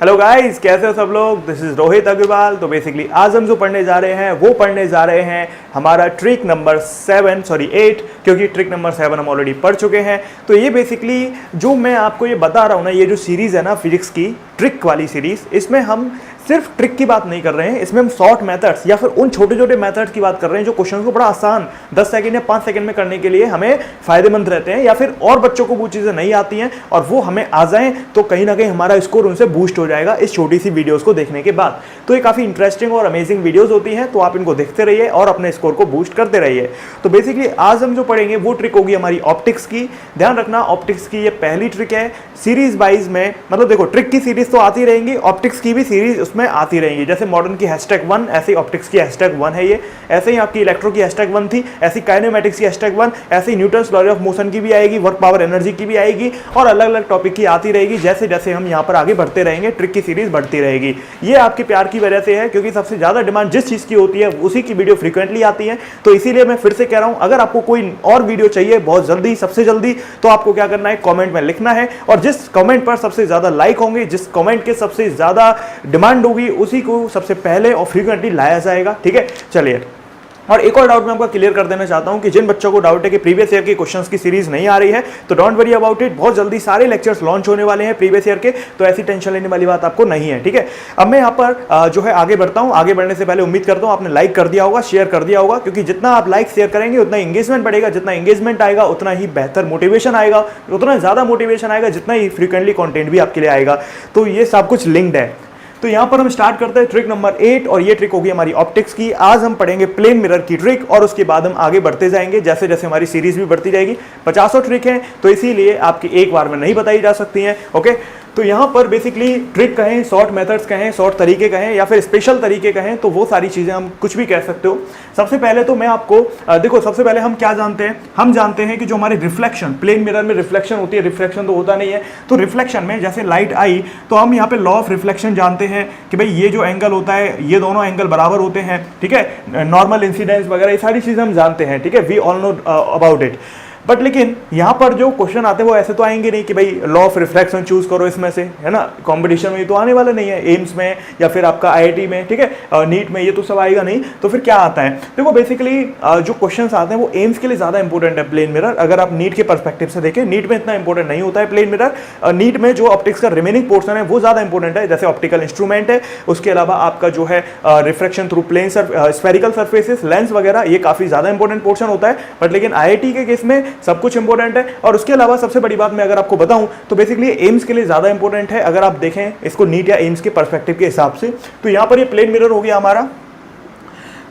Hello guys, कैसे हो सब लोग। This is Rohit Agarwal. तो बेसिकली आज हम जो पढ़ने जा रहे हैं वो पढ़ने जा रहे हैं हमारा ट्रिक नंबर 8, क्योंकि ट्रिक नंबर 7 हम ऑलरेडी पढ़ चुके हैं। तो ये बेसिकली जो मैं आपको ये बता रहा हूँ ना, ये जो सीरीज़ है ना फिजिक्स की ट्रिक वाली सीरीज़, इसमें हम सिर्फ ट्रिक की बात नहीं कर रहे हैं, इसमें हम शॉर्ट मेथड्स या फिर उन छोटे छोटे मेथड्स की बात कर रहे हैं जो क्वेश्चन को बड़ा आसान 10 सेकंड या 5 सेकंड में करने के लिए हमें फायदेमंद रहते हैं, या फिर और बच्चों को वो चीज़ें नहीं आती हैं और वो हमें आ जाएं तो कहीं ना कहीं हमारा स्कोर उनसे बूस्ट हो जाएगा इस छोटी सी वीडियोस को देखने के बाद। तो ये काफ़ी इंटरेस्टिंग और अमेजिंग वीडियोस होती हैं, तो आप इनको देखते रहिए और अपने स्कोर को बूस्ट करते रहिए। तो बेसिकली आज हम जो पढ़ेंगे वो ट्रिक होगी हमारी ऑप्टिक्स की। ध्यान रखना, ऑप्टिक्स की ये पहली ट्रिक है सीरीज वाइज में, मतलब देखो ट्रिक की सीरीज तो आती रहेंगी, ऑप्टिक्स की भी सीरीज उसमें आती रहेंगी। जैसे मॉडर्न की #1, ऐसे ही ऑप्टिक्स की #1 है ये, ऐसे ही आपकी इलेक्ट्रो की #1 थी, ऐसी काइनेमेटिक्स की #1, ऐसे ही न्यूटन्स लॉ ऑफ मोशन की भी आएगी, वर्क पावर एनर्जी की भी आएगी, और अलग अलग टॉपिक की आती रहेगी। जैसे जैसे हम यहाँ पर आगे बढ़ते रहेंगे ट्रिक की सीरीज बढ़ती रहेगी। ये आपके प्यार की वजह से है, क्योंकि सबसे ज्यादा डिमांड जिस चीज की होती है उसी की वीडियो फ्रीक्वेंटली आती है। तो इसीलिए मैं फिर से कह रहा हूं, अगर आपको कोई और वीडियो चाहिए बहुत जल्दी, सबसे जल्दी, तो आपको क्या करना है, कमेंट में लिखना है, और जिस कमेंट पर सबसे ज्यादा लाइक होंगे, जिस कमेंट के सबसे ज्यादा डिमांड होगी, उसी को सबसे पहले और फ्रीक्वेंटली लाया जाएगा। ठीक है, चलिए। और एक और डाउट मैं आपका क्लियर कर देना चाहता हूं कि जिन बच्चों को डाउट है कि प्रीवियस ईयर के क्वेश्चंस की सीरीज नहीं आ रही है, तो डोंट वरी अबाउट इट, बहुत जल्दी सारे लेक्चर्स लॉन्च होने वाले हैं प्रीवियस ईयर के, तो ऐसी टेंशन लेने वाली बात आपको नहीं है। ठीक है, अब मैं यहाँ पर जो है आगे बढ़ता हूँ। आगे बढ़ने से पहले उम्मीद करता हूँ आपने लाइक कर दिया होगा, शेयर कर दिया होगा, क्योंकि जितना आप लाइक शेयर करेंगे उतना इंगेजमेंट बढ़ेगा, जितना इंगेजमेंट आएगा उतना ही बेहतर मोटिवेशन आएगा, उतना ज्यादा मोटिवेशन आएगा जितना ही फ्रीक्वेंटली कॉन्टेंट भी आपके लिए आएगा। तो ये सब कुछ लिंक्ड है। तो यहां पर हम स्टार्ट करते हैं ट्रिक नंबर 8, और ये ट्रिक होगी हमारी ऑप्टिक्स की। आज हम पढ़ेंगे प्लेन मिरर की ट्रिक, और उसके बाद हम आगे बढ़ते जाएंगे जैसे जैसे हमारी सीरीज भी बढ़ती जाएगी। 50 ट्रिक हैं, तो इसीलिए आपकी एक बार में नहीं बताई जा सकती हैं। ओके, तो यहां पर बेसिकली ट्रिक कहें, शॉर्ट मेथड्स कहें, शॉर्ट तरीके कहें, या फिर स्पेशल तरीके कहें, तो वो सारी चीजें हम कुछ भी कह सकते हो। सबसे पहले तो मैं आपको देखो, सबसे पहले हम क्या जानते हैं, हम जानते हैं कि जो हमारे रिफ्लेक्शन, प्लेन मिरर में रिफ्लेक्शन होती है, रिफ्लेक्शन तो होता नहीं है, तो रिफ्लेक्शन में जैसे लाइट आई तो हम यहाँ पे लॉ ऑफ रिफ्लेक्शन जानते हैं कि भाई ये जो एंगल होता है, ये दोनों एंगल बराबर होते हैं। ठीक है, नॉर्मल इंसिडेंस वगैरह ये सारी चीजें हम जानते हैं। ठीक है, we all know about it. But लेकिन यहाँ पर जो क्वेश्चन आते हैं वो ऐसे तो आएंगे नहीं कि भाई लॉ ऑफ रिफ्लेक्शन चूज करो इसमें से, है ना। कंपटीशन में तो आने वाले नहीं है, एम्स में या फिर आपका IIT में, ठीक है, नीट में, ये तो सब आएगा नहीं। तो फिर क्या आता है, देखो बेसिकली जो क्वेश्चंस आते हैं वो एम्स के लिए ज्यादा इंपॉर्टेंट है प्लेन मिरर। अगर आप नीट के पर्सपेक्टिव से देखें, नीट में इतना इंपॉर्टेंट नहीं होता है प्लेन मिरर। नीट में जो ऑप्टिक्स का रिमेनिंग पोर्सन है वो ज्यादा इंपॉर्टेंट है, जैसे ऑप्टिकल इंस्ट्रूमेंट है, उसके अलावा आपका जो है reflection through plane spherical surfaces, lens वगैरह, ये काफी ज्यादा इंपॉर्टेंट पोर्शन होता है। बट लेकिन IIT के केस में सब कुछ इंपॉर्टेंट है। और उसके अलावा सबसे बड़ी बात मैं अगर आपको बताऊं तो बेसिकली एम्स के लिए ज्यादा इंपॉर्टेंट है, अगर आप देखें इसको नीट या एम्स के पर्सपेक्टिव के हिसाब से। तो यहां पर ये प्लेन मिरर हो गया हमारा।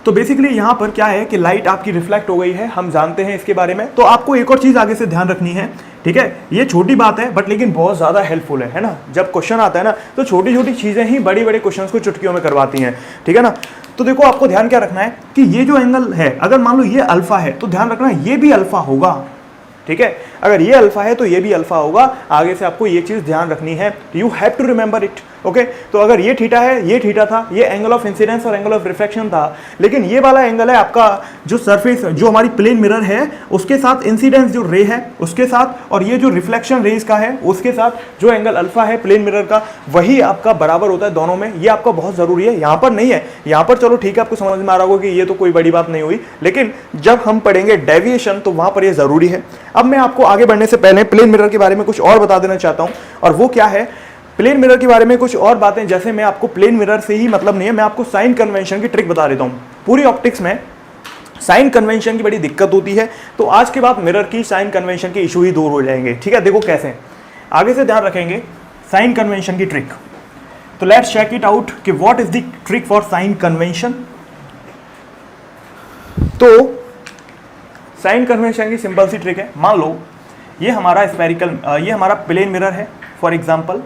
तो बेसिकली यहां पर क्या है कि लाइट आपकी रिफ्लेक्ट हो गई है, हम जानते हैं इसके बारे में। तो आपको एक और चीज आगे से ध्यान रखनी है, ठीक है, ये छोटी बात है बट लेकिन बहुत ज्यादा हेल्पफुल है ना। जब क्वेश्चन आता है ना तो छोटी छोटी चीजें ही बड़ी बड़ी क्वेश्चंस को चुटकियों में करवाती हैं, ठीक है ना। तो देखो आपको ध्यान क्या रखना है कि ये जो एंगल है, अगर मान लो ये अल्फा है तो ध्यान रखना ये भी अल्फा होगा, ठीक है। अगर ये अल्फा है तो ये भी अल्फा होगा। आगे से आपको ये चीज ध्यान रखनी है, you have to remember it. Okay, तो अगर ये थीटा है, ये थीटा था, ये एंगल ऑफ इंसिडेंस और एंगल ऑफ रिफ्लेक्शन था, लेकिन ये वाला एंगल है आपका जो सरफेस, जो हमारी प्लेन मिरर है उसके साथ इंसिडेंस जो रे है उसके साथ, और ये जो रिफ्लेक्शन रेज का है उसके साथ जो एंगल अल्फा है प्लेन मिरर का, वही आपका बराबर होता है दोनों में। ये आपका बहुत जरूरी है, यहां पर नहीं है। यहां पर चलो ठीक है, आपको समझ में आ रहा होगा कि ये तो कोई बड़ी बात नहीं हुई, लेकिन जब हम पढ़ेंगे डेविएशन तो वहां पर ये जरूरी है। अब मैं आपको आगे बढ़ने से पहले प्लेन मिरर के बारे में कुछ और बता देना चाहता हूं, और वो क्या है, प्लेन मिरर के बारे में कुछ और बातें। जैसे मैं आपको प्लेन मिरर से ही मतलब नहीं है, मैं आपको साइन कन्वेंशन की ट्रिक बता देता हूं। पूरी ऑप्टिक्स में साइन कन्वेंशन की बड़ी दिक्कत होती है, तो आज के बाद मिरर की साइन कन्वेंशन के इशू ही दूर हो जाएंगे, ठीक है। देखो कैसे, आगे से ध्यान रखेंगे साइन कन्वेंशन की ट्रिक। तो लेट्स चेक इट आउट कि what is the trick for sign convention. तो साइन कन्वेंशन की सिंपल सी ट्रिक है, मान लो ये हमारा स्फेरिकल, ये हमारा प्लेन मिरर है फॉर एग्जांपल,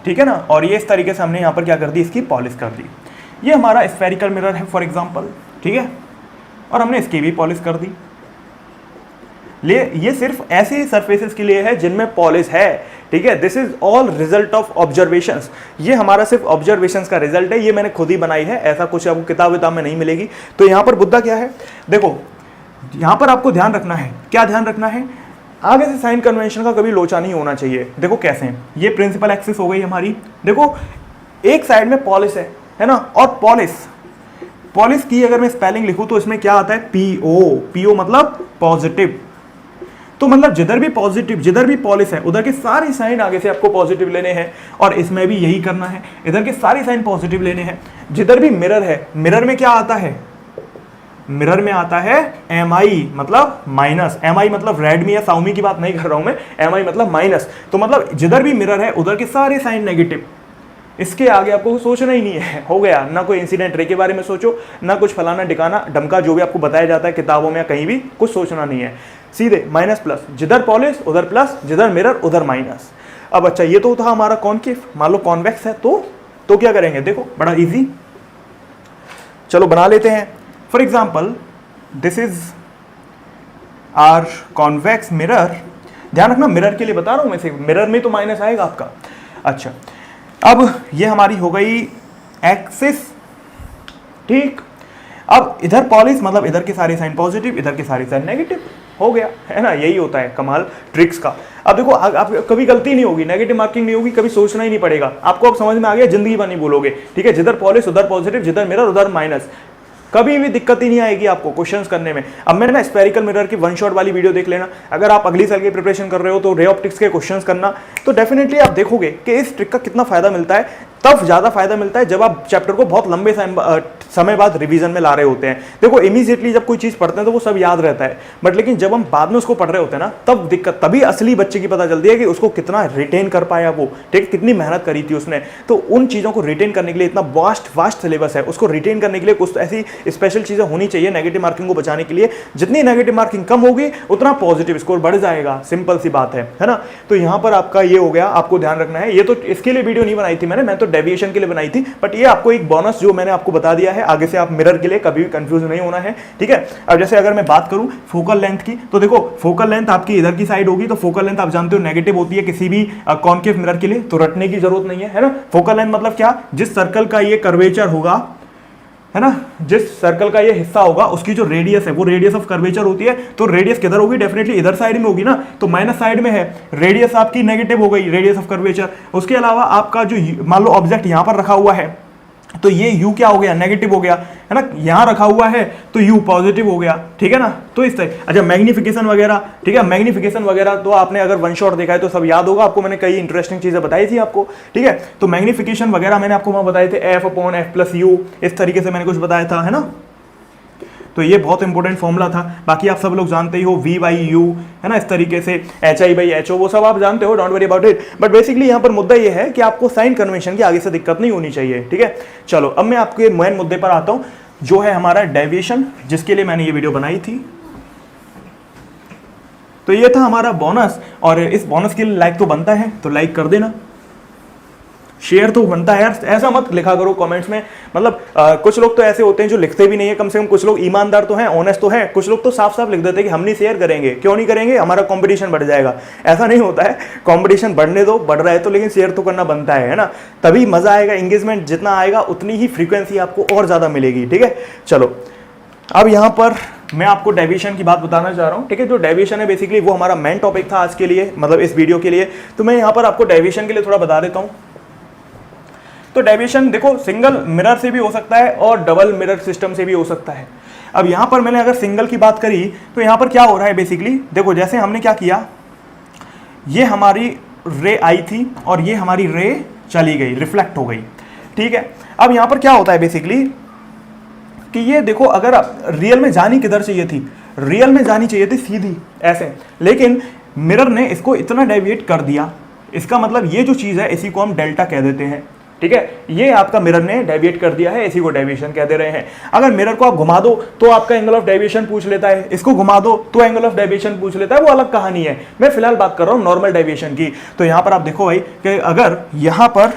ठीक है ना, और ये इस तरीके से हमने यहाँ पर क्या कर दी, इसकी पॉलिश कर दी। ये हमारा स्फेरिकल मिरर है फॉर एग्जांपल, ठीक है, और हमने इसकी भी पॉलिश कर दी। ये सिर्फ ऐसे सरफेसेस के लिए है जिनमें पॉलिश है, ठीक है। This is all result of observations. ये हमारा सिर्फ ऑब्जर्वेशंस का रिजल्ट है, ये मैंने खुद ही बनाई है, ऐसा कुछ आपको किताब में नहीं मिलेगी। तो यहाँ पर मुद्दा क्या है, देखो यहाँ पर आपको ध्यान रखना है, क्या ध्यान रखना है, आगे से साइन कन्वेंशन का कभी लोचा नहीं होना चाहिए। देखो कैसे, ये प्रिंसिपल एक्सिस हो गई हमारी, देखो एक साइड में पॉलिस है ना, और पॉलिस की अगर मैं स्पेलिंग लिखूं तो इसमें क्या आता है, पीओ मतलब पॉजिटिव। तो मतलब जिधर भी पॉजिटिव, जिधर भी पॉलिस है उधर के सारे साइन आगे से आपको पॉजिटिव लेने हैं, और इसमें भी यही करना है, इधर के सारे साइन पॉजिटिव लेने हैं। जिधर भी मिरर है, मिरर में क्या आता है, मिरर में आता है MI मतलब माइनस। MI मतलब रेडमी या साउमी की बात नहीं कर रहा हूं मैं, MI मतलब माइनस। तो मतलब जिधर भी मिरर है उधर के सारे साइन नेगेटिव, इसके आगे आपको सोचना ही नहीं है, हो गया। ना कोई इंसिडेंट रे के बारे में सोचो, ना कुछ फलाना डिकाना डमका जो भी आपको बताया जाता है किताबों में या कहीं भी, कुछ सोचना नहीं है, सीधे माइनस प्लस, जिधर पॉलिश उधर प्लस, जिधर मिरर उधर माइनस। अब अच्छा ये तो था हमारा कॉनकेव, मान लो कॉन्वेक्स है तो क्या करेंगे, देखो बड़ा इजी, चलो बना लेते हैं। For example this is our convex mirror, ध्यान रखना मिरर के लिए बता रहा हूं मैं, मिरर में तो माइनस आएगा आपका। अच्छा अब ये हमारी हो गई एक्सिस, ठीक। अब इधर पॉलिश मतलब इधर के सारे साइन पॉजिटिव, इधर के सारे साइन नेगेटिव, हो गया, है ना। यही होता है कमाल ट्रिक्स का। अब देखो आप कभी गलती नहीं होगी, नेगेटिव मार्किंग नहीं होगी, कभी सोचना ही नहीं पड़ेगा आपको। अब समझ में आ गया, जिंदगी भर नहीं बोलोगे, ठीक है। जिधर पॉलिश उधर पॉजिटिव, जिधर मिरर उधर माइनस, कभी भी दिक्कत ही नहीं आएगी आपको क्वेश्चंस करने में। अब मैंने ना स्पेरिकल मिरर की वन शॉट वाली वीडियो देख लेना, अगर आप अगली साल की प्रिपरेशन कर रहे हो तो रे ऑप्टिक्स के क्वेश्चंस करना, तो डेफिनेटली आप देखोगे कि इस ट्रिक का कितना फायदा मिलता है। तब ज्यादा फायदा मिलता है जब आप चैप्टर को बहुत लंबे समय बाद रिवीजन में ला रहे होते हैं। देखो इमीडिएटली जब कोई चीज पढ़ते हैं तो वो सब याद रहता है, बट लेकिन जब हम बाद में उसको पढ़ रहे होते हैं ना, तब दिक्कत, तभी असली बच्चे की पता चलती है कि उसको कितना रिटेन कर पाया वो, ठीक, कितनी मेहनत करी थी उसने। तो उन चीजों को रिटेन करने के लिए इतना वास्ट सिलेबस है, उसको रिटेन करने के लिए कुछ ऐसी स्पेशल चीजें होनी चाहिए नेगेटिव मार्किंग को बचाने के लिए। जितनी नेगेटिव मार्किंग कम होगी उतना पॉजिटिव स्कोर बढ़ जाएगा, सिंपल सी बात है ना। तो यहां पर आपका ये हो गया, आपको ध्यान रखना है। ये तो इसके लिए वीडियो नहीं बनाई थी मैंने, मैं तो डेविएशन के लिए बनाई थी, बट ये आपको एक बोनस जो मैंने आपको बता दिया है, आगे से आप मिरर के लिए कभी भी कंफ्यूज नहीं होना है, ठीक है। अब जैसे अगर मैं बात करूं फोकल लेंथ की, तो देखो फोकल लेंथ आपकी इधर की साइड होगी, तो फोकल लेंथ आप जानते हो नेगेटिव होती है किसी भी कॉनकेव मिरर के लिए, तो रटने की जरूरत नहीं है ना। फोकल लेंथ मतलब क्या, जिस सर्कल का ये कर्वेचर होगा, है ना, जिस सर्कल का ये हिस्सा होगा उसकी जो रेडियस है वो रेडियस ऑफ कर्वेचर होती है। तो रेडियस किधर होगी, डेफिनेटली इधर साइड में होगी ना, तो माइनस साइड में है, रेडियस आपकी नेगेटिव हो गई, रेडियस ऑफ कर्वेचर। उसके अलावा आपका जो मान लो ऑब्जेक्ट यहां पर रखा हुआ है, तो ये u क्या हो गया, नेगेटिव हो गया, है ना। यहां रखा हुआ है तो u पॉजिटिव हो गया, ठीक है ना। तो इस तरह, अच्छा मैग्निफिकेशन वगैरह, ठीक है, मैग्निफिकेशन वगैरह तो आपने अगर वन शॉट देखा है तो सब याद होगा आपको, मैंने कई इंटरेस्टिंग चीजें बताई थी आपको, ठीक है। तो मैग्निफिकेशन वगैरह मैंने आपको वहां बताए थे, f/f+u, इस तरीके से मैंने कुछ बताया था, है ना। तो ये बहुत इंपॉर्टेंट फॉर्मूला था। बाकी आप सब लोग जानते ही हो v/u, है ना, इस तरीके से hi/ho, वो सब आप जानते हो, don't worry about it. But basically यहाँ पर मुद्दा ये है कि आपको साइन कन्वेंशन की आगे से दिक्कत नहीं होनी चाहिए, ठीक है। चलो अब मैं आपके मेन मुद्दे पर आता हूँ, जो है हमारा डेविएशन, जिसके लिए मैंने ये वीडियो बनाई थी। तो ये था हमारा बोनस, और इस बोनस के लिए लाइक तो बनता है, तो लाइक कर देना, शेयर तो बनता है यार। ऐसा मत लिखा करो कमेंट्स में, मतलब कुछ लोग तो ऐसे होते हैं जो लिखते भी नहीं है, कम से कम कुछ लोग ईमानदार तो हैं, ऑनेस्ट तो हैं। कुछ लोग तो साफ साफ लिख देते हैं कि हम नहीं शेयर करेंगे। क्यों नहीं करेंगे, हमारा कंपटीशन बढ़ जाएगा। ऐसा नहीं होता है, कंपटीशन बढ़ने दो, बढ़ रहा है तो, लेकिन शेयर तो करना बनता है ना, तभी मजा आएगा। एंगेजमेंट जितना आएगा उतनी ही फ्रीक्वेंसी आपको और ज्यादा मिलेगी, ठीक है। चलो अब यहाँ पर मैं आपको डेविएशन की बात बताना चाह रहा हूँ, ठीक है। जो डेविएशन है बेसिकली वो हमारा मेन टॉपिक था आज के लिए, मतलब इस वीडियो के लिए। तो मैं यहाँ पर आपको डेविएशन के लिए थोड़ा बता देता हूँ। तो डेविएशन देखो सिंगल मिरर से भी हो सकता है और डबल मिरर सिस्टम से भी हो सकता है। अब यहां पर मैंने अगर सिंगल की बात करी तो यहां पर क्या हो रहा है बेसिकली, देखो जैसे हमने क्या किया, ये हमारी रे आई थी और ये हमारी रे चली गई, रिफ्लेक्ट हो गई, ठीक है। अब यहां पर क्या होता है बेसिकली कि ये देखो, अगर रियल में जानी किधर चाहिए थी, रियल में जानी चाहिए थी सीधी ऐसे, लेकिन मिरर ने इसको इतना डेविएट कर दिया। इसका मतलब ये जो चीज है इसी को हम डेल्टा कह देते हैं, ठीक है। ये आपका मिरर ने डेविएट कर दिया है, इसी को डेविएशन कह दे रहे हैं। अगर मिरर को आप घुमा दो तो आपका एंगल ऑफ डेविएशन पूछ लेता है, इसको घुमा दो तो एंगल ऑफ डेविएशन पूछ लेता है, वो अलग कहानी है। मैं फिलहाल बात कर रहा हूं नॉर्मल डेविएशन की। तो यहां पर आप देखो भाई कि अगर यहां पर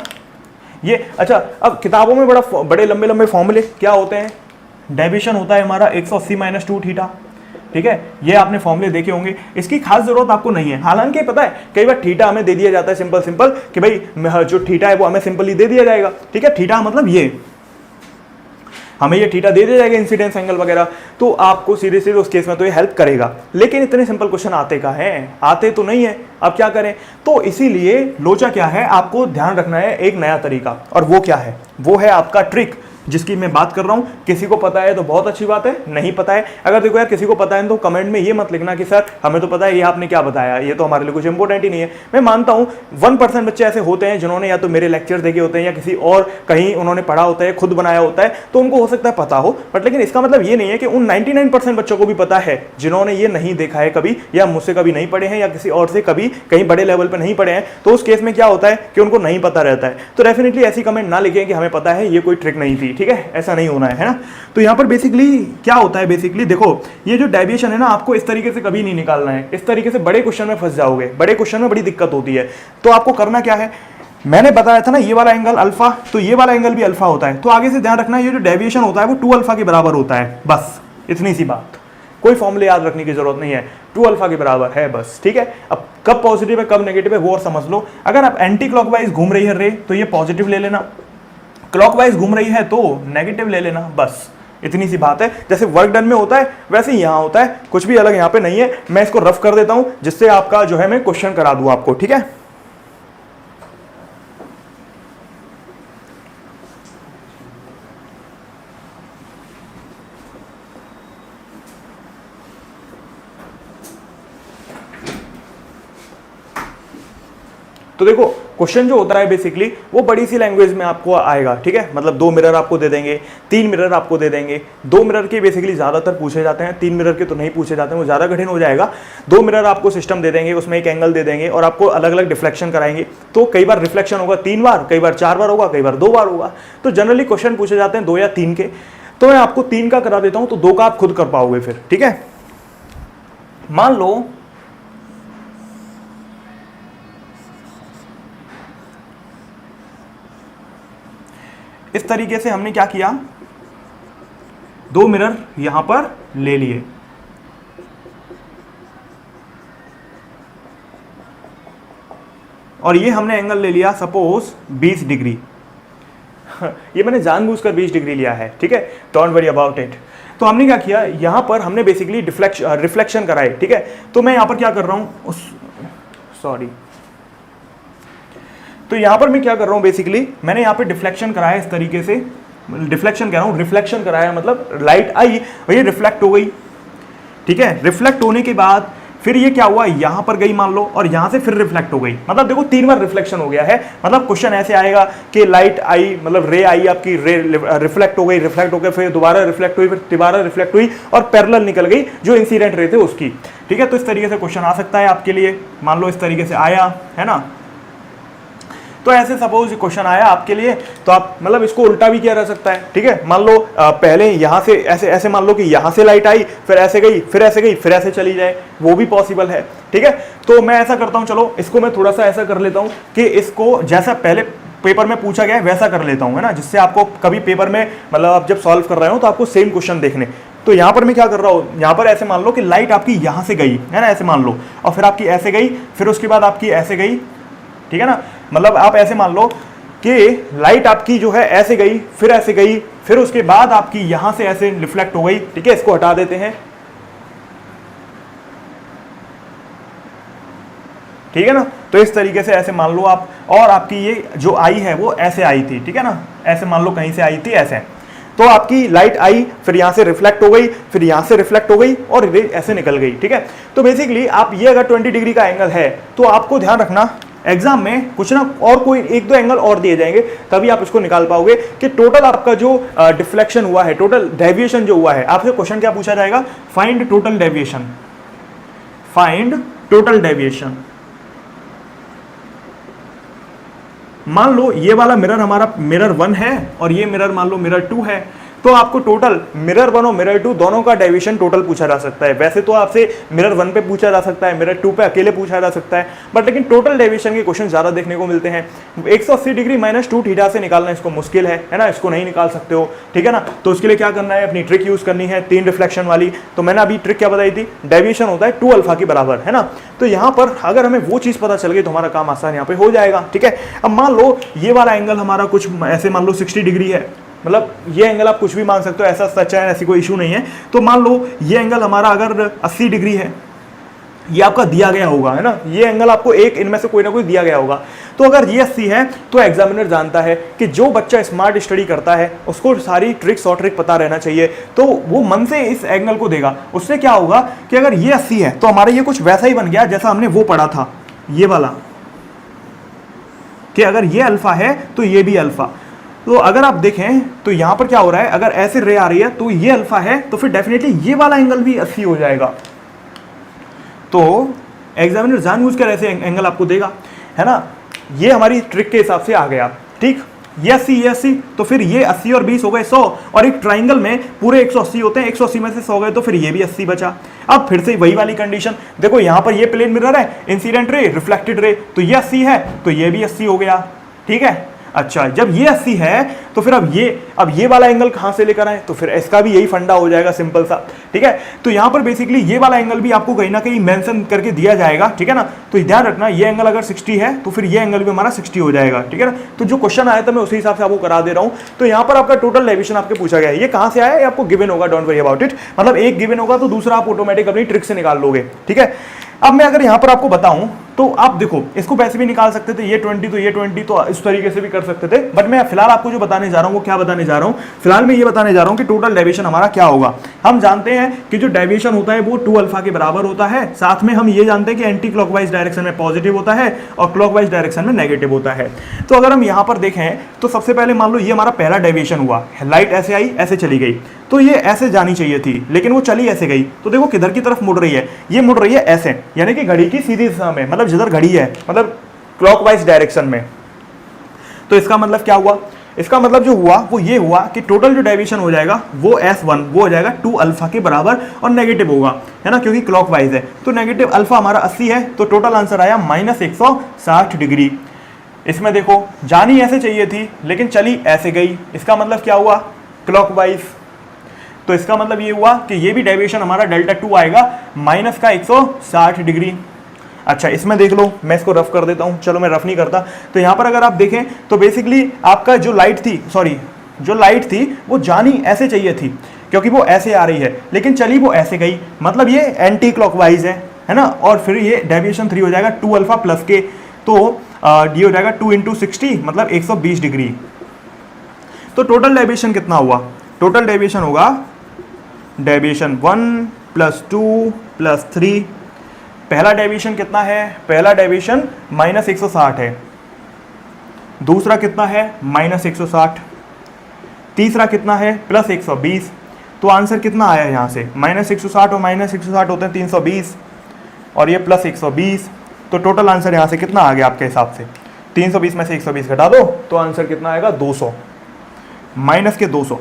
ये, अच्छा अब किताबों में बड़े लंबे लंबे फॉर्मूले क्या होते हैं, डेविएशन होता है हमारा 180 - 2 थीटा, ठीक है। ये आपने फॉर्मूले देखे होंगे, इसकी खास जरूरत आपको नहीं है। हालांकि पता है कई बार थीटा हमें दे दिया जाता है सिंपल कि भाई जो थीटा है वो हमें सिंपली दे दिया जाएगा, ठीक है। थीटा मतलब ये, हमें ये थीटा दे दिया जाएगा इंसिडेंस एंगल वगैरह, तो आपको सीधे सीधे उस केस में तो ये हेल्प करेगा। लेकिन इतने सिंपल क्वेश्चन आते का है, आते तो नहीं है, अब क्या करें। तो इसीलिए लोचा क्या है, आपको ध्यान रखना है एक नया तरीका, और वो क्या है, वो है आपका ट्रिक जिसकी मैं बात कर रहा हूं। किसी को पता है तो बहुत अच्छी बात है, नहीं पता है, अगर देखो यार किसी को पता है तो कमेंट में ये मत लिखना कि सर हमें तो पता है, ये आपने क्या बताया, ये तो हमारे लिए कुछ इंपॉर्टेंट ही नहीं है। मैं मानता हूं 1% बच्चे ऐसे होते हैं जिन्होंने या तो मेरे लेक्चर देखे होते हैं या किसी और कहीं उन्होंने पढ़ा होता है, खुद बनाया होता है, तो उनको हो सकता है पता हो, बट लेकिन इसका मतलब ये नहीं है कि उन 99% बच्चों को भी पता है जिन्होंने ये नहीं देखा है कभी, या मुझसे कभी नहीं पढ़े हैं, या किसी और से कभी कहीं बड़े लेवल पर नहीं पढ़े हैं। तो उस केस में क्या होता है कि उनको नहीं पता रहता है। तो डेफिनेटली ऐसी कमेंट ना लिखें कि हमें पता है, ये कोई ट्रिक नहीं थी, ठीक है, ऐसा नहीं होना है ना। तो यहां पर बेसिकली क्या होता है, बेसिकली देखो ये जो डेविएशन है ना, आपको इस तरीके से कभी नहीं निकालना है, इस तरीके से बड़े क्वेश्चन में फंस जाओगे, बड़े क्वेश्चन में बड़ी दिक्कत होती है। तो आपको करना क्या है, मैंने बताया था ना ये वाला एंगल अल्फा, तो ये वाला एंगल भी अल्फा होता है, तो आगे से ध्यान रखना ये जो डेविएशन होता है वो 2 अल्फा के बराबर होता है, बस इतनी सी बात, कोई फॉर्मूले याद रखने की जरूरत नहीं है, 2 अल्फा के बराबर है बस, ठीक है। अब कब पॉजिटिव है कब नेगेटिव है वो और समझ लो। अगर आप एंटी क्लॉकवाइज घूम रही है रे तो ये पॉजिटिव ले लेना, क्लॉकवाइज घूम रही है तो नेगेटिव ले लेना, बस इतनी सी बात है। जैसे वर्क डन में होता है वैसे ही यहाँ होता है, कुछ भी अलग यहाँ पे नहीं है। मैं इसको रफ कर देता हूं जिससे आपका जो है मैं क्वेश्चन करा दूं आपको, ठीक है। तो देखो क्वेश्चन जो होता है बेसिकली वो बड़ी सी लैंग्वेज में आपको आएगा, ठीक है। मतलब 2 मिरर आपको दे देंगे, 3 मिरर आपको दे देंगे। 2 मिरर के बेसिकली ज्यादातर पूछे जाते हैं, 3 मिरर के तो नहीं पूछे जाते हैं, वो ज्यादा कठिन हो जाएगा। 2 मिरर आपको सिस्टम दे देंगे, उसमें एक एंगल दे देंगे और आपको अलग अलग डिफ्लेक्शन कराएंगे। तो कई बार रिफ्लेक्शन होगा 3 बार, कई बार 4 बार होगा, कई बार 2 बार होगा। तो जनरली क्वेश्चन पूछे जाते हैं 2 या 3 के। तो मैं आपको 3 का करा देता हूं, तो 2 का आप खुद कर पाओगे फिर, ठीक है। मान लो इस तरीके से हमने क्या किया, 2 मिरर यहां पर ले लिए, और ये हमने एंगल ले लिया सपोज 20 डिग्री। ये मैंने जानबूझकर 20 डिग्री लिया है, ठीक है, डोंट वरी अबाउट इट। तो हमने क्या किया, यहां पर हमने बेसिकली रिफ्लेक्शन कराए, ठीक है। तो मैं यहां पर क्या कर रहा हूं, सॉरी, तो यहां पर मैं क्या कर रहा हूं, बेसिकली मैंने यहां पे डिफ्लेक्शन कराया इस तरीके से, डिफ्लेक्शन कह रहा हूं, रिफ्लेक्शन कराया, मतलब लाइट आई और ये रिफ्लेक्ट हो गई, ठीक है। रिफ्लेक्ट होने के बाद फिर ये क्या हुआ, यहां पर गई मान लो, और यहां से फिर रिफ्लेक्ट हो गई। मतलब देखो 3 बार रिफ्लेक्शन हो गया है। मतलब क्वेश्चन ऐसे आएगा कि लाइट आई, मतलब रे आई आपकी, रे रिफ्लेक्ट हो गई, रिफ्लेक्ट हो गया, फिर दोबारा रिफ्लेक्ट हुई, फिर दोबारा रिफ्लेक्ट हुई और पैरेलल निकल गई जो इंसिडेंट रे थे उसकी, ठीक है। तो इस तरीके से क्वेश्चन आ सकता है आपके लिए, मान लो इस तरीके से आया है ना। तो ऐसे सपोज क्वेश्चन आया आपके लिए, तो आप मतलब इसको उल्टा भी किया जा सकता है, ठीक है। मान लो पहले यहां से ऐसे ऐसे मान लो कि यहां से लाइट आई, फिर ऐसे गई, फिर ऐसे गई, फिर ऐसे चली जाए, वो भी पॉसिबल है, ठीक है। तो मैं ऐसा करता हूं, चलो इसको मैं थोड़ा सा ऐसा कर लेता हूं कि इसको जैसा पहले पेपर में पूछा गया है वैसा कर लेता हूं, है ना, जिससे आपको कभी पेपर में मतलब आप जब सॉल्व कर रहे हो तो आपको सेम क्वेश्चन देखने। तो यहां पर मैं क्या कर रहा हूं, यहां पर ऐसे मान लो कि लाइट आपकी यहां से गई, है ना, ऐसे मान लो, और फिर आपकी ऐसे गई, फिर उसके बाद आपकी ऐसे गई, ठीक है ना। मतलब आप ऐसे मान लो कि लाइट आपकी जो है ऐसे गई, फिर ऐसे गई, फिर उसके बाद आपकी यहां से ऐसे रिफ्लेक्ट हो गई, ठीक है। इसको हटा देते हैं, ठीक है ना। तो इस तरीके से ऐसे मान लो आप, और आपकी ये जो आई है वो ऐसे आई थी, ठीक है ना, ऐसे मान लो कहीं से आई थी ऐसे। तो आपकी लाइट आई, फिर यहां से रिफ्लेक्ट हो गई, फिर यहां से रिफ्लेक्ट हो गई और रे ऐसे निकल गई, ठीक है। तो बेसिकली आप ये अगर 20 डिग्री का एंगल है तो आपको ध्यान रखना एग्जाम में कुछ ना और कोई 1-2 एंगल और दिए जाएंगे, तभी आप इसको निकाल पाओगे कि टोटल आपका जो डिफ्लेक्शन हुआ है, टोटल डेविएशन जो हुआ है। आपसे क्वेश्चन क्या पूछा जाएगा, find total deviation, find total deviation. मान लो ये वाला मिरर हमारा मिरर 1 है और ये मिरर मान लो मिरर 2 है, तो आपको टोटल मिरर 1 और मिरर 2 दोनों का डेविएशन टोटल पूछा जा सकता है। वैसे तो आपसे मिरर 1 पे पूछा जा सकता है, मिरर 2 पे अकेले पूछा जा सकता है, बट लेकिन टोटल डेविएशन के क्वेश्चन ज्यादा देखने को मिलते हैं। 180 डिग्री -2 थीटा से निकालना इसको मुश्किल है ना, इसको नहीं निकाल सकते हो, ठीक है ना। तो उसके लिए क्या करना है, अपनी ट्रिक यूज करनी है, 3 रिफ्लेक्शन वाली। तो मैंने अभी ट्रिक क्या बताई थी, डेविएशन होता है 2 अल्फा के बराबर, है ना। तो यहाँ पर अगर हमें वो चीज पता चल गई तो हमारा काम आसान यहाँ पे हो जाएगा, ठीक है। अब मान लो ये वाला एंगल हमारा कुछ ऐसे मान लो 60 डिग्री है, मतलब ये एंगल आप कुछ भी मान सकते हो, ऐसा सच है, ऐसी कोई इशू नहीं है। तो मान लो ये एंगल हमारा अगर 80 डिग्री है, ये आपका दिया गया होगा, है ना, ये एंगल आपको एक इनमें से कोई ना कोई दिया गया होगा। तो अगर ये 80 है तो एग्जामिनर जानता है कि जो बच्चा स्मार्ट स्टडी करता है उसको सारी ट्रिक्स और ट्रिक पता रहना चाहिए, तो वो मन से इस एंगल को देगा। उससे क्या होगा कि अगर ये 80 है तो हमारा ये कुछ वैसा ही बन गया जैसा हमने वो पढ़ा था, ये वाला, कि अगर ये अल्फा है तो ये भी अल्फा। तो अगर आप देखें तो यहां पर क्या हो रहा है, अगर ऐसे रे आ रही है तो ये अल्फा है, तो फिर डेफिनेटली ये वाला एंगल भी 80 हो जाएगा। तो एग्जामिनर जानबूझ कर ऐसे एंगल आपको देगा, है ना। ये हमारी ट्रिक के हिसाब से आ गया, ठीक। ये 80 तो फिर ये 80 और 20 हो गए 100, और एक ट्राइंगल में पूरे 180 होते हैं, 180 में से 100 गए तो फिर ये भी 80 बचा। अब फिर से वही वाली कंडीशन, देखो यहां पर ये प्लेन मिरर है, इंसिडेंट रे, रिफ्लेक्टेड रे, तो ये 80 है तो ये भी 80 हो गया, ठीक है। अच्छा, जब ये 80 है तो फिर अब ये वाला एंगल कहां से लेकर आए, तो फिर इसका भी यही फंडा हो जाएगा, सिंपल सा, ठीक है। तो यहां पर बेसिकली ये वाला एंगल भी आपको कहीं ना कहीं मेंशन करके दिया जाएगा, ठीक है ना। तो ध्यान रखना, ये एंगल अगर 60 है तो फिर ये एंगल भी हमारा 60 हो जाएगा, ठीक है ना। तो जो क्वेश्चन आया था मैं उसी हिसाब से आपको करा दे रहा हूं। तो यहां पर आपका टोटल डेविएशन आपके पूछा गया है, ये कहां से आया है आपको गिवन होगा, डोंट वरी अबाउट इट। मतलब एक गिवन होगा तो दूसरा आप ऑटोमेटिक अपनी ट्रिक से निकाल लोगे, ठीक है। अब मैं अगर यहां पर आपको बताऊं तो आप देखो इसको वैसे भी निकाल सकते थे, ये 20 तो ये 20, तो इस तरीके से भी कर सकते थे, बट मैं फिलहाल आपको जो बताने जा रहा हूं वो क्या बताने जा रहा हूं, फिलहाल मैं ये बताने जा रहा हूं कि टोटल डेविएशन हमारा क्या होगा। हम जानते हैं कि जो डेविएशन होता है वो 2 अल्फा के बराबर होता है, साथ में हम ये जानते हैं कि एंटी क्लॉकवाइज डायरेक्शन में पॉजिटिव होता है और क्लॉकवाइज डायरेक्शन में नेगेटिव होता है। तो अगर हम यहां पर देखें तो सबसे पहले मान लो ये हमारा पहला डेविएशन हुआ, लाइट ऐसे आई ऐसे चली गई, तो ये ऐसे जानी चाहिए थी लेकिन वो चली ऐसे गई, तो देखो किधर की तरफ मुड़ रही है, ये मुड़ रही है ऐसे, यानी कि घड़ी की सीधी दिशा में, मतलब जिधर घड़ी है मतलब क्लॉकवाइज डायरेक्शन में। तो इसका मतलब क्या हुआ, इसका मतलब जो हुआ वो ये हुआ कि टोटल जो डेविएशन हो जाएगा वो S1 वो हो जाएगा 2 अल्फा के बराबर और नेगेटिव होगा, है ना, क्योंकि क्लॉकवाइज है। तो नेगेटिव अल्फा हमारा 80 है, तो टोटल आंसर आया -160 डिग्री। इसमें देखो जानी ऐसे चाहिए थी लेकिन चली ऐसे गई, इसका मतलब क्या हुआ, क्लॉकवाइज। तो इसका मतलब ये हुआ कि ये भी डेविएशन हमारा ∆2 आएगा -160 डिग्री। अच्छा, इसमें देख लो, मैं इसको रफ कर देता हूं, चलो मैं रफ नहीं करता। तो यहां पर अगर आप देखें तो बेसिकली आपका जो लाइट थी वो जानी ऐसे चाहिए थी क्योंकि वो ऐसे आ रही है, लेकिन चली वो ऐसे गई, मतलब ये एंटी क्लॉकवाइज है ना। और फिर ये डेविएशन 3 हो जाएगा 2 अल्फा प्लस के, तो ये हो जाएगा 2 × 60 मतलब 120 डिग्री। तो टोटल डेविएशन कितना हुआ, टोटल डेविएशन होगा डेविएशन 1 + 2 + 3। पहला डेविएशन कितना है, पहला डेविएशन -160 है, दूसरा कितना है -160, तीसरा कितना है +120। तो आंसर कितना आया यहां से, -160 और -160 होते हैं 320 और ये +120। तो टोटल आंसर यहां से कितना आ गया आपके हिसाब से, 320 में से 120 घटा दो तो आंसर कितना आएगा 200, -200।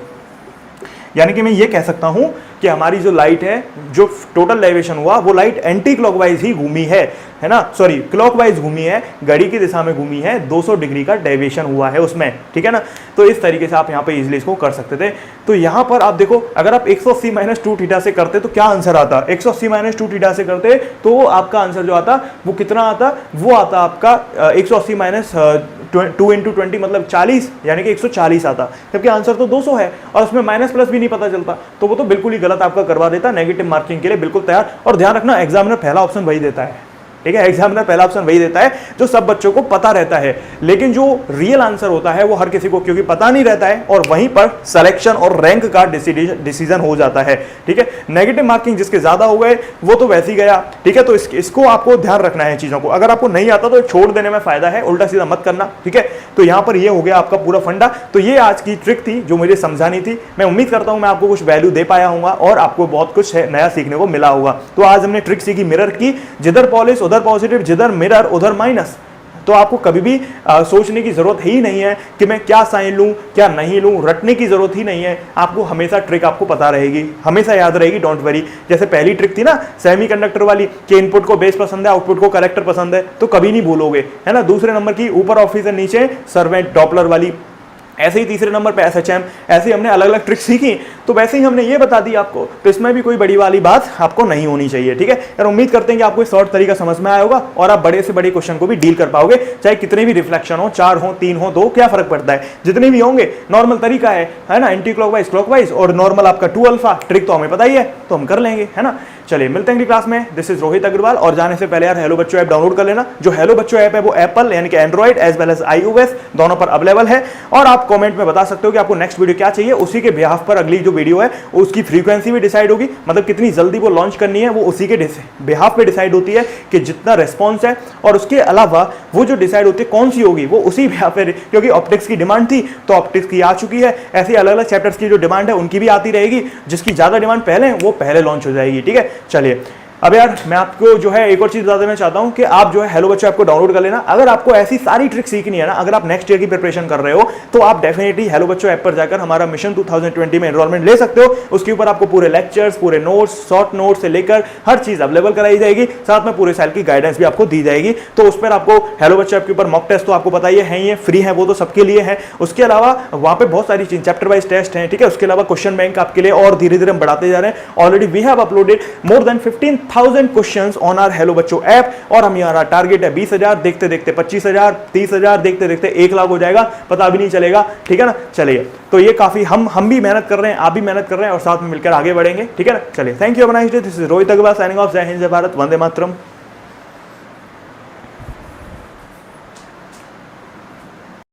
यानी कि मैं ये कह सकता हूं कि हमारी जो लाइट है, जो टोटल डेविएशन हुआ वो लाइट एंटी क्लॉकवाइज ही घूमी है ना, सॉरी क्लॉकवाइज घूमी है, घड़ी की दिशा में घूमी है, 200 डिग्री का डेविएशन हुआ है उसमें, ठीक है ना। तो इस तरीके से आप यहाँ पे इजीली इसको कर सकते थे। तो यहाँ पर आप देखो अगर आप 180 - 2 थीटा से करते तो क्या आंसर आता, 180 - 2 थीटा से करते तो आपका आंसर जो आता वो कितना आता, वो आता आपका 180 - 2 × 20 मतलब 40, यानी कि 140 आता, जबकि आंसर तो 200 है और उसमें माइनस प्लस भी नहीं पता चलता, तो वो तो बिल्कुल ही गलत आपका करवा देता, नेगेटिव मार्किंग के लिए बिल्कुल तैयार। और ध्यान रखना एग्जामिनर पहला ऑप्शन वही देता है, ठीक है, एग्जामिनर पहला ऑप्शन वही देता है जो सब बच्चों को पता रहता है, लेकिन जो रियल आंसर होता है वो हर किसी को क्योंकि पता नहीं रहता है, और वहीं पर सिलेक्शन और रैंक का डिसीजन हो जाता है, ठीक है। नेगेटिव मार्किंग जिसके ज्यादा हो गए वो तो वैसे ही गया, ठीक है। तो इसको आपको ध्यान रखना है चीजों को, अगर आपको नहीं आता तो छोड़ देने में फायदा है, उल्टा सीधा मत करना, ठीक है। तो यहाँ पर ये हो गया आपका पूरा फंडा। तो ये आज की ट्रिक थी जो मुझे समझानी थी। मैं उम्मीद करता हूं मैं आपको कुछ वैल्यू दे पाया हूँ और आपको बहुत कुछ नया सीखने को मिला होगा। तो आज हमने ट्रिक सीखी मिरर की, जिधर पॉलिश उधर पॉजिटिव, जिधर मिरर उधर माइनस। तो आपको कभी भी सोचने की जरूरत ही नहीं है कि मैं क्या साइन लूं क्या नहीं लूं, रटने की जरूरत ही नहीं है, आपको हमेशा ट्रिक आपको पता रहेगी, हमेशा याद रहेगी, डोंट वरी। जैसे पहली ट्रिक थी ना सेमीकंडक्टर वाली कि इनपुट को बेस पसंद है आउटपुट को कलेक्टर पसंद है, तो कभी नहीं भूलोगे, है ना। दूसरे नंबर की ऊपर ऑफिस है नीचे सर्वेंट डॉपलर वाली, ऐसे ही तीसरे नंबर पे SHM, ऐसे ही हमने अलग अलग ट्रिक्स सीखी, तो वैसे ही हमने ये बता दी आपको, तो इसमें भी कोई बड़ी वाली बात आपको नहीं होनी चाहिए, ठीक है यार। उम्मीद करते हैं कि आपको शॉर्ट तरीका समझ में आया होगा और आप बड़े से बड़े क्वेश्चन को भी डील कर पाओगे, चाहे कितने भी रिफ्लेक्शन हो, 4 हो, 3 हो, 2, क्या फर्क पड़ता है, जितने भी होंगे नॉर्मल तरीका है ना, एंटी क्लॉकवाइज, क्लॉकवाइज और नॉर्मल आपका 2 अल्फा, ट्रिक तो हमें पता ही है, तो हम कर लेंगे, है ना। चलिए मिलते हैं अगली क्लास में। दिस इज रोहित अग्रवाल, और जाने से पहले यार हेलो बच्चों ऐप डाउनलोड कर लेना। जो हेलो बच्चों ऐप है वो एप्पल यानी कि Android as well as iOS दोनों पर अवेलेबल है, और आप कमेंट में बता सकते हो कि आपको नेक्स्ट वीडियो क्या चाहिए, उसी के बिहाफ पर अगली जो वीडियो है उसकी फ्रीक्वेंसी भी डिसाइड होगी, मतलब कितनी जल्दी वो लॉन्च करनी है वो उसी के बिहाफ पे डिसाइड होती है कि जितना रेस्पॉन्स है, और उसके अलावा वो जो डिसाइड होती है कौन सी होगी वो उसी बिहाफ पे, क्योंकि ऑप्टिक्स की डिमांड थी तो ऑप्टिक्स की आ चुकी है, ऐसे अलग अलग चैप्टर्स की जो डिमांड है उनकी भी आती रहेगी, जिसकी ज्यादा डिमांड पहले है वो पहले लॉन्च हो जाएगी, ठीक है। चलिए अब यार मैं आपको जो है एक और चीज बता देना चाहता हूं कि आप जो है हेलो बच्चों ऐप को डाउनलोड कर लेना। अगर आपको ऐसी सारी ट्रिक सीखनी है ना, अगर आप नेक्स्ट ईयर की प्रिपरेशन कर रहे हो तो आप डेफिनेटली हेलो बच्चों ऐप पर जाकर हमारा मिशन 2020 में एनरोलमेंट ले सकते हो। उसके ऊपर आपको पूरे लेक्चर्स, पूरे नोट्स, शॉर्ट नोट्स से लेकर हर चीज अवेलेबल कराई जाएगी, साथ में पूरे साल की गाइडेंस भी आपको दी जाएगी। तो उस पर आपको हेलो बच्चों ऐप के ऊपर मॉक टेस्ट तो आपको पता ही है, ये फ्री है, वो तो सबके लिए है। उसके अलावा वहां पे बहुत सारी चीज चैप्टर वाइज टेस्ट हैं, ठीक है। उसके अलावा क्वेश्चन बैंक आपके लिए और धीरे धीरे हम बढ़ाते जा रहे हैं। Already we have uploaded more than 15,000 question on our hello Bachchon app, और हमारा टारगेट है 20,000, देखते देखते 25,000, 30,000, देखते देखते 1 लाख हो जाएगा, पता भी नहीं चलेगा, ठीक है ना। चलिए तो ये काफी हम भी मेहनत कर रहे हैं, आप भी मेहनत कर रहे हैं, और साथ में मिलकर आगे बढ़ेंगे, ठीक है ना। चलिए thank you, have a nice day. This is Rohit Agarwal signing off. जय हिंद, जय भारत, वंदे मातरम।